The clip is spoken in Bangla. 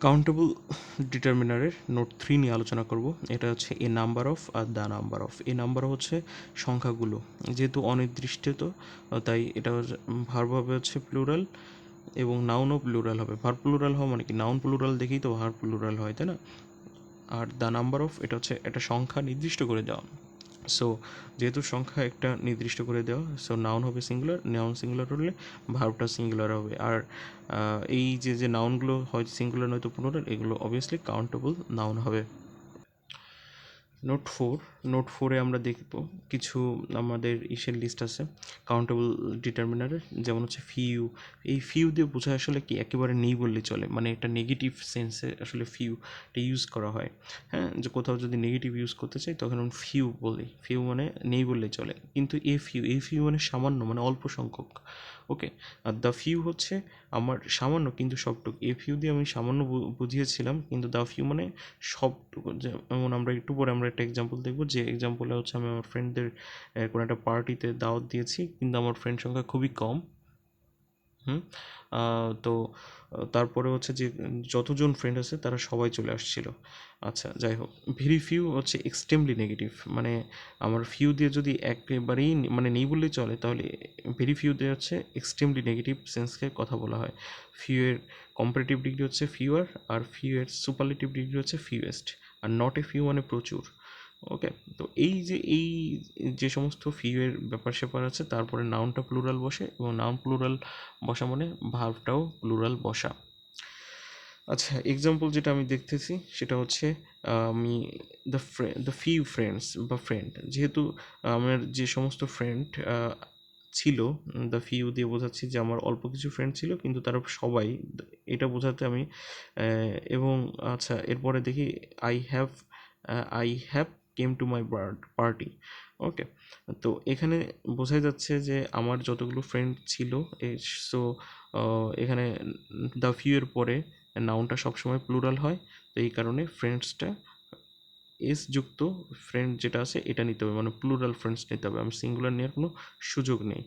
কাউন্টেবল ডিটারমিনারের নোট 3 নিয়ে আলোচনা করব। এটা হচ্ছে এ নাম্বার অফ আর the number of. A number হচ্ছে সংখ্যাগুলো, যেহেতু অনির্দিষ্ট তো তাই এটা ভার্ব হবে হচ্ছে প্লুরাল এবং নাউনও প্লুরাল হবে। ভার্ব প্লুরাল হওয়া মানে কি, নাউন প্লুরাল দেখেই তো ভার্ব প্লুরাল হয়, তাই না? আর দ্য নাম্বার অফ এটা হচ্ছে একটা সংখ্যা নির্দিষ্ট করে দেওয়া। সো যেহেতু সংখ্যা একটা নির্দিষ্ট করে দেওয়া, সো নাউন হবে সিঙ্গুলার, নাউন সিঙ্গুলার হলে ভার্বটা সিঙ্গুলার হবে। আর এই যে নাউনগুলো হয় সিঙ্গুলার নয়তো প্লুরাল, এগুলো অবভিয়াসলি কাউন্টেবল নাউন হবে। নোট ফোরে আমরা দেখব কিছু আমাদের ইসের লিস্ট আছে কাউন্টেবল ডিটারমিনারের, যেমন হচ্ছে ফিউ। এই ফিউ দিয়ে বোঝায় আসলে কি, একেবারে নেই বললেই চলে, মানে একটা নেগেটিভ সেন্সে আসলে ফিউটা ইউজ করা হয়। হ্যাঁ, যে কোথাও যদি নেগেটিভ ইউজ করতে চাই তখন আমি ফিউ বলি, ফিউ মানে নেই বললেই চলে। কিন্তু এ ফিউ মানে সামান্য, মানে অল্প সংখ্যক। ওকে, আর দ্য ফিউ হচ্ছে আমার সামান্য কিন্তু সবটুকু। এ ফিউ দিয়ে আমি সামান্য বুঝিয়েছিলাম, কিন্তু দ্য ফিউ মানে সবটুকু। যেমন আমরা একটু পরে আমরা একটা এক্সাম্পল দেখবো, যে এক্সাম্পলে হচ্ছে আমি আমার ফ্রেন্ডদের কোনো একটা পার্টিতে দাওয়াত দিয়েছি, কিন্তু আমার ফ্রেন্ড সংখ্যা খুবই কম। তো তারপরে হচ্ছে যে যতজন ফ্রেন্ড আছে তারা সবাই চলে আসছিল। আচ্ছা, যাই হোক, ভেরি ফিউ হচ্ছে এক্সট্রিমলি নেগেটিভ, মানে আমার ফিউ দিয়ে যদি একেবারেই মানে নেই বললেই চলে, তাহলে ভেরি ফিউ দিয়ে হচ্ছে এক্সট্রিমলি নেগেটিভ সেন্সকে কথা বলা হয়। ফিউ এর কম্পারেটিভ ডিগ্রি হচ্ছে ফিউয়ার, আর ফিউ এর সুপারলেটিভ ডিগ্রি হচ্ছে ফিউয়েস্ট। আর নট এ ফিউ মানে প্রচুর। ওকে, তো এই যে সমস্ত ফিউ এর ব্যাপার স্যাপার আছে, তারপরে নাউনটা প্লুরাল বসে, এবং নাউন প্লুরাল বসা মানে ভার্বটাও প্লুরাল বসা। আচ্ছা, এক্সাম্পল যেটা আমি দেখতেছি সেটা হচ্ছে আমি দ্য ফিউ ফ্রেন্ডস বা ফ্রেন্ড, যেহেতু আমার যে সমস্ত ফ্রেন্ড ছিল, দ্য ফিউ দিয়ে বোঝাচ্ছি যে আমার অল্প কিছু ফ্রেন্ড ছিল কিন্তু তারা সবাই, এটা বোঝাতে আমি এবং আচ্ছা এরপরে দেখি I have came to my party. Okay, তো এখানে বোঝাই যাচ্ছে যে আমার যতগুলো ফ্রেন্ড ছিল, সো এখানে দ্য ফিউ এর পরে নাউনটা সবসময় প্লুরাল হয়, তো এই কারণে ফ্রেন্ডসটা এস যুক্ত ফ্রেন্ড যেটা আছে এটা নিতে হবে, মানে প্লুরাল ফ্রেন্ডস নিতে হবে, আমি সিঙ্গুলার নেওয়ার কোনো সুযোগ নেই।